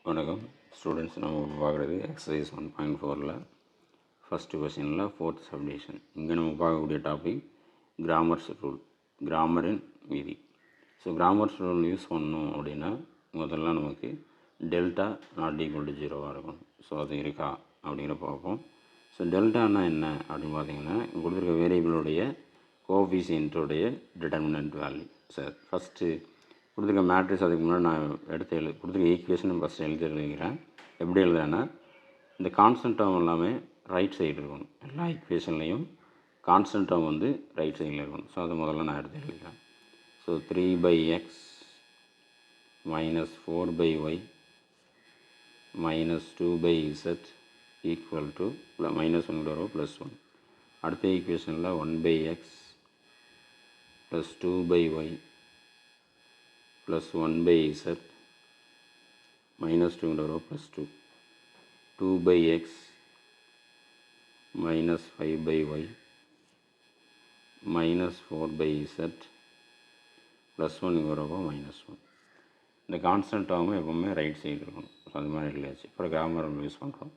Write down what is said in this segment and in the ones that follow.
வணக்கம் ஸ்டூடெண்ட்ஸ். நம்ம பார்க்குறது எக்ஸசைஸ் 1.4ல் ஃபஸ்ட்டு கொஷினில் ஃபோர்த் சப்டிவிஷன். இங்கே நம்ம பார்க்கக்கூடிய டாபிக் கிராமர்ஸ் ரூல், கிராமரின் விதி. ஸோ கிராமர்ஸ் ரூல் யூஸ் பண்ணணும் அப்படின்னா முதல்ல நமக்கு டெல்டா நாட் ஈக்குவல் டு 0வாக இருக்கும். ஸோ அது இருக்கா அப்படிங்கிற பார்ப்போம். ஸோ டெல்டானா என்ன அப்படின்னு பார்த்தீங்கன்னா கொடுத்துருக்க வேரியபிளுடைய கோஎஃபிஷியன்ட்டுடைய டிட்டர்மினன்ட் வேல்யூ. சார் ஃபஸ்ட்டு கொடுத்துருக்க மேட்ரிக்ஸ் அதுக்கு முன்னாடி நான் கொடுத்துருக்க ஈக்குவேஷன் ஃபஸ்ட்டு எழுதிக்கிறேன். எப்படி எழுதுறேன்னா இந்த கான்ஸ்டன்ட் டேர்ம் எல்லாமே ரைட் சைடு இருக்கணும். எல்லா ஈக்குவேஷன்லேயும் கான்ஸ்டன்ட் டேர்ம் வந்து ரைட் சைடில் இருக்கணும். ஸோ அது முதல்ல நான் எடுத்து எழுதிக்கிறேன். So 3/x minus 4/y minus 2/z equal to -1 வரும் +1. அடுத்த ஈக்குவேஷனில் 1/x plus 2/y plus 1/z minus 2 row plus 2, 2/x minus 5/y minus 4/z plus 1 row minus 1. இந்த கான்ஸ்டன்ட் டேர்ம் எப்பவுமே ரைட் சைடு இருக்கணும். ஸோ அது மாதிரி எழுதியாச்சு. அப்புறம் கிராமர் யூஸ் பண்ணுறோம்.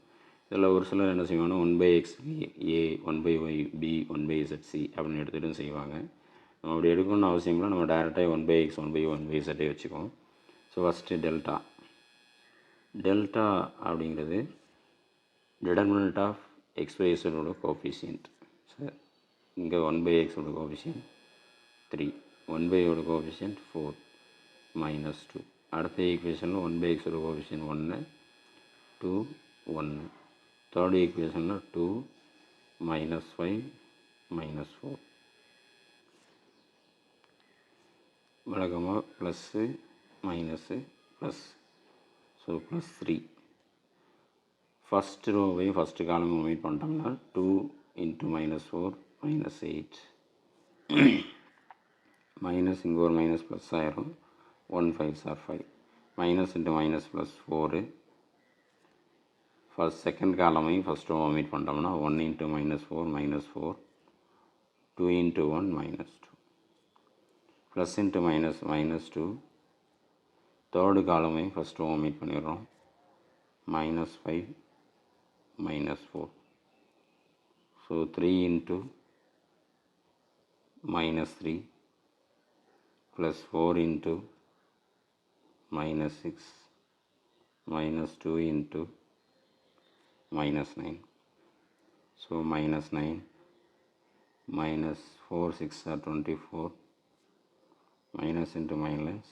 இதில் ஒரு சிலர் என்ன செய்வாங்கன்னா 1/x a 1/y b 1/z c அப்படின்னு எடுத்துகிட்டு செய்வாங்க. நம்ம அப்படி எடுக்கணும்னு அவசியம் இல்லை. நம்ம டேரெக்டாக 1/x 1/y 1/z வச்சுக்குவோம். ஸோ ஃபஸ்ட்டு டெல்டா அப்படிங்கிறது டிட்டர்மினன்ட் ஆஃப் எக்ஸ்ஒய்ஸோட கோஎஃபிஷியன்ட். சார் இங்கே 1/xோட கோஎஃபிஷியன்ட் 3, 1/yோட கோஎஃபிஷியன்ட் 4 -2. அடுத்த ஈக்குவேஷனில் 1/xோட கோஎஃபிஷியன்ட் 1 2 1. தேர்ட் ஈக்குவேஷனில் 2 -5 -4. வழக்கமாக plus minus plus. So +3. First ரோவையும் ஃபஸ்ட்டு காலம் ஒமிட் பண்ணிட்டோம்னா 2 × -4 -8 மைனஸ் இங்கே ஒரு மைனஸ் ப்ளஸ் ஆயிரும். 1 5s are 5 minus into minus plus 4. First second காலமையும் ஃபஸ்ட் ரோ ஒமிட் பண்ணிட்டோம்னா 1 × -4 -4 2 × 1 -2 ப்ளஸ் இன்ட்டு மைனஸ் -2. தேர்டு காலமையும் ஃபஸ்ட் ரோ ஒமிட் பண்ணிடுறோம். -5 -4. So 3 × -3 plus 4 × -6 -2 × -9. So -9 -4 6 are 24 minus into minus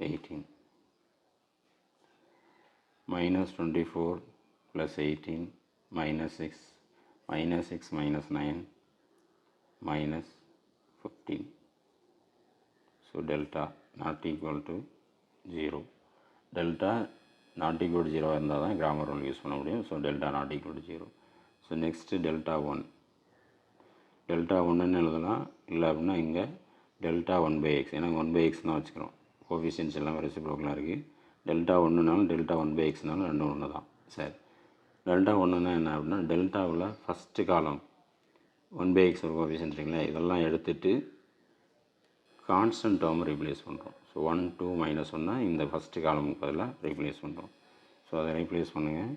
18 minus 24 plus 18 minus 6 minus 9 minus 15. So delta not equal to 0. delta not equal to 0 இருந்தால் தான் grammar rule use பண்ண முடியும். So delta not equal to 0. So next delta 1 எழுதலாம். இல்லை அப்படின்னா இங்கே delta 1/x, ஏன்னா 1/x தான் வச்சுக்கிறோம். கோஎஃபிஷியன்ட்ஸ் எல்லாமே ரெசிப்ரோக்கலாக இருக்குது. டெல்டா 1னாலும் டெல்டா 1/xனாலும் ரெண்டும் ஒன்று தான். சரி, டெல்டா 1னா என்ன அப்படின்னா டெல்டாவில் ஃபஸ்ட்டு காலம் 1/x ஒரு கோஎஃபிஷியன்ட் இருக்குங்களா, இதெல்லாம் எடுத்துகிட்டு கான்ஸ்டன்ட் டேர்ம் ரீப்ளேஸ் பண்ணுறோம். ஸோ 1 2 -1னா இந்த ஃபஸ்ட்டு காலமுக்கு பதிலாக ரீப்ளேஸ் பண்ணுறோம். ஸோ அதை ரீப்ளேஸ் பண்ணுங்கள்.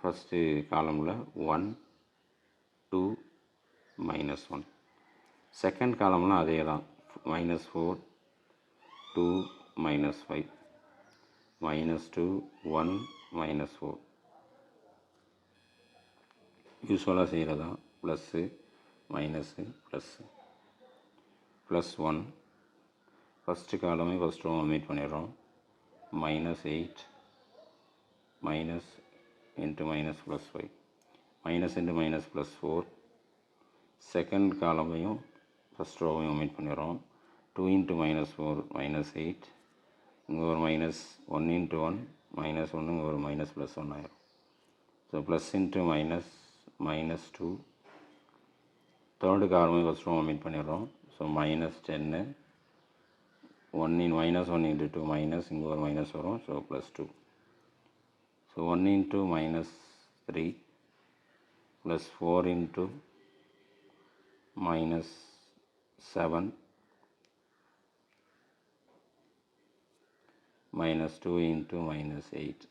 ஃபஸ்ட்டு காலமில் 1 2 -1. செகண்ட் காலம்லாம் அதே தான். -4 2 -5 -2 1 -4. யூஸ்வலாக செய்கிறதா ப்ளஸ்ஸு மைனஸு ப்ளஸ்ஸு +1. ஃபஸ்ட்டு காலமே ஃபஸ்ட் ரோ ஒமிட் பண்ணிடுறோம். -8 minus into minus +5 minus into minus +4. Second காலமையும் ஃபஸ்ட் ரோவையும் ஒமிட் பண்ணிடுறோம். 2 × -4 -8. இங்கே ஒரு -1 × 1 -1, இங்கே ஒரு -+1 ஆயிரும். So plus into minus -2. Third காலமையும் ஃபஸ்ட் ரோ ஒமிட் பண்ணிடுறோம். ஸோ -10 1 × 2 மைனஸ், இங்கே ஒரு மைனஸ் வரும். So +2. So 1 × -3 plus 4 × -7 minus 2 into minus 8.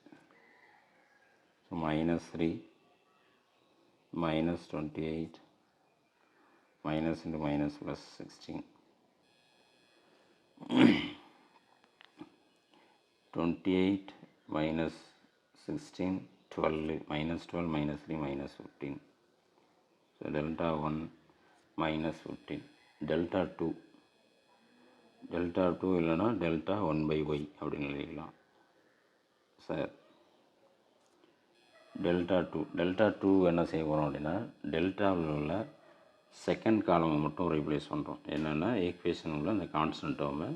So minus 3 minus 28 minus into minus plus 16. 28 minus 16, 12, minus 12 minus 3 minus 15. So delta 1 minus 15. Delta 2 இல்லைனா delta 1 by y அப்படின்னு எழுதிக்கலாம் sir. Delta two என்ன செய்ய போகிறோம் அப்படின்னா டெல்டாவில் உள்ள செகண்ட் காலமை மட்டும் ரீப்ளேஸ் பண்ணுறோம். என்னென்னா ஈக்குவேஷன் உள்ள அந்த கான்ஸ்டன்ட் டேர்மை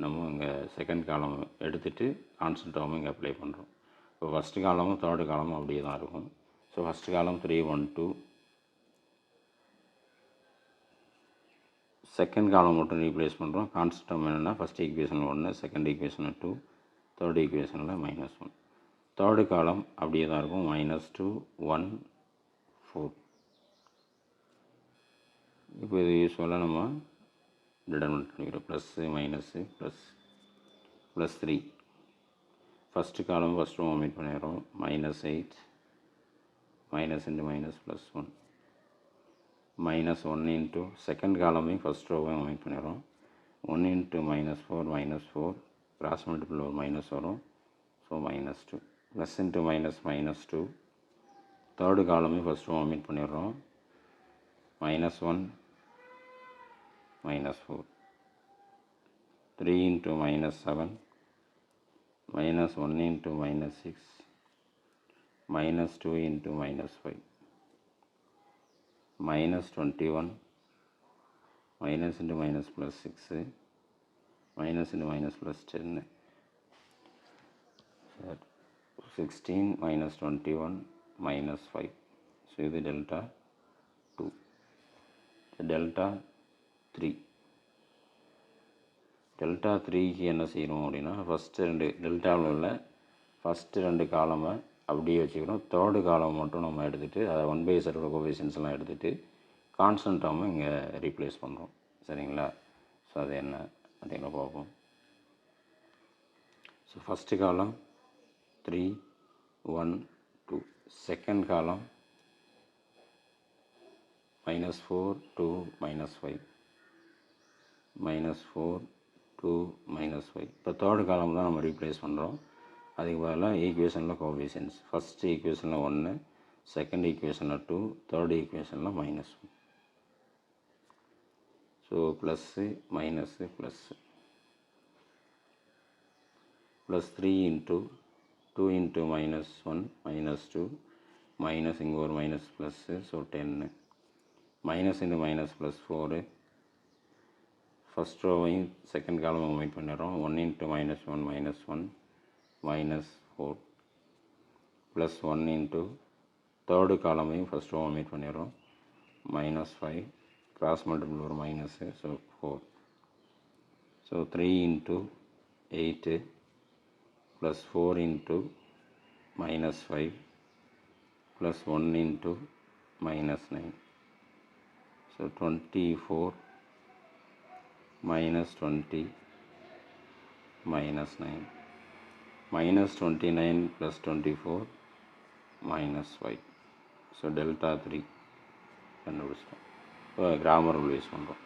நம்ம இங்கே செகண்ட் காலம் எடுத்துகிட்டு கான்ஸ்டன்ட் டேர்மை இங்கே அப்ளை பண்ணுறோம். இப்போ ஃபஸ்ட்டு காலமும் தேர்டு காலமும் அப்படியே தான் இருக்கும். ஸோ ஃபஸ்ட்டு காலம் 3 1 2, செகண்ட் காலம் மட்டும் ரீப்ளேஸ் பண்ணுறோம். கான்ஸ்டன்ட் டேர்ம் என்னென்னா ஃபஸ்ட் ஈக்குவேஷனில் 1, செகண்ட் ஈக்குவேஷனில் 2, தேர்ட் ஈக்குவேஷனில் -1. தேர்டு காலம் அப்படியே தான் இருக்கும். -2 1 4. இப்போ இது யூஸ்வலாக நம்ம டிடர்மினேட் பண்ணிக்கிறோம். Plus minus plus 3. First column first row omit பண்ணிடுறோம். -8 minus into minus plus 1 -1 into second காலமே ஃபஸ்ட் ரோவை ஒமிட் பண்ணிடுறோம். 1 இன்ட்டு -4 கிராஸ் மல்டிபிள் ஒரு மைனஸ் வரும். So -2 plus into -2. தேர்டு காலமே ஃபஸ்ட் ரோ ஒமிட் பண்ணிடுறோம். -1 -4 3 into -7 -1 into -6 -2 into -5 -21 minus into minus plus 6 minus into minus plus 10 16 minus 21 minus 5. So இது delta 2. delta 3 க்கு என்ன செய்யணும் அப்படின்னா ஃபஸ்ட்டு ரெண்டு டெல்டாவில் உள்ள ஃபஸ்ட்டு ரெண்டு காலமை அப்படியே வச்சுக்கிறோம். தேர்டு காலம் மட்டும் நம்ம எடுத்துகிட்டு அதை 1/z கோஎஃபிஷியன்ட்ஸ்லாம் எடுத்துகிட்டு கான்ஸ்டன்ட் டேர்மை இங்கே ரீப்ளேஸ் பண்ணுறோம். சரிங்களா? ஸோ அது என்ன அப்படின்னு பார்ப்போம். ஸோ ஃபஸ்ட்டு காலம் 3 1 2, செகண்ட் காலம் -4 2 -5 -4 2 -5. இப்போ தேர்டு காலம் தான் நம்ம ரீப்ளேஸ் பண்ணுறோம். அதுக்கு பதிலாக ஈக்குவேஷனில் கோஎஃபிஷியன்ட்ஸ் ஃபஸ்ட்டு ஈக்குவேஷனில் 1, செகண்ட் ஈக்குவேஷனில் 2, தேர்டு ஈக்குவேஷனில் -1. So plus minus plus plus 3 into 2 into -1 -2 minus இங்கே ஒரு minus plus. So 10 minus into minus plus 4. First ரோவையும் செகண்ட் காலம் ஒமிட் பண்ணிடுறோம். 1 இன்ட்டு -1 -1 -4 ப்ளஸ் 1 இன்ட்டு தேர்டு காலமையும் ஃபஸ்ட் ரோ ஒமிட் பண்ணிடுறோம். -5 கிராஸ் மல்டிபிள் ஒரு minus. So 4. So 3 into 8 plus 4 into -5 plus 1 into -9. So 24 -20 -9 -29 plus 24 -5. So delta 3 கண்டுபிடிச்சிட்டோம். இப்போ grammar rule use பண்ணுறோம்.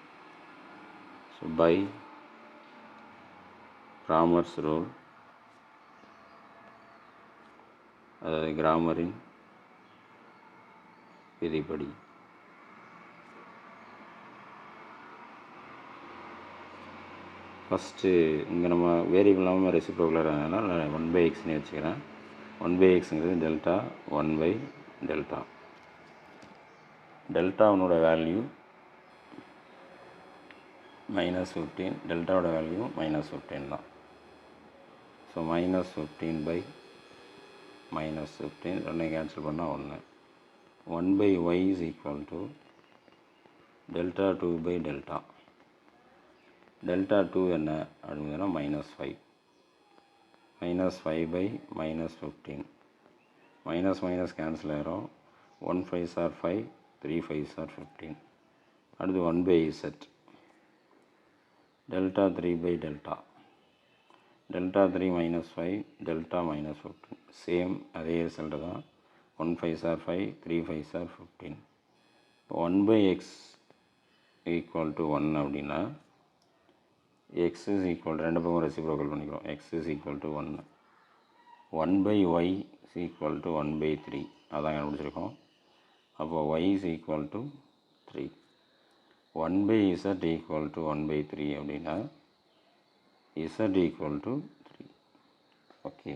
So by Cramer's rule, அதாவது கிராமரின் விதிப்படி first இங்கே நம்ம வேரியபிள் இல்லாமல் ரெசிப்ரோக்கலாக இருந்ததுனால 1/xன்னு வச்சுக்கிறேன். 1/xங்கிறது டெல்டா 1/டெல்டா. டெல்டாவோட வேல்யூ -15, டெல்டாவோட வேல்யூ -15 தான். ஸோ -15/-15 ரெண்டையும் கேன்சல் பண்ணால் 1. 1/y is equal to delta 2/delta. delta 2 என்ன அப்படின்னா -5. -5/-15 மைனஸ் கேன்சல் ஆகிரும். 1 5s are 5, 3 5s are 15. அடுத்து 1/z delta 3/delta. delta 3 minus 5, delta minus 15. Same அதே ரிசல்ட்டு தான். 1 5s are 5, 3 5s are 15. 1 by x equal to 1 அப்படின்னா x is equal to ரெண்டு பக்கம் reciprocal பண்ணிக்கிறோம். x is equal to 1. 1 by y is equal to 1 by 3. அதான் கண்டுபிடிச்சிருக்கோம். அப்போ y is equal to 3. 1 by z equal to 1 by 3 அப்படின்னா z equal to 3. Okay.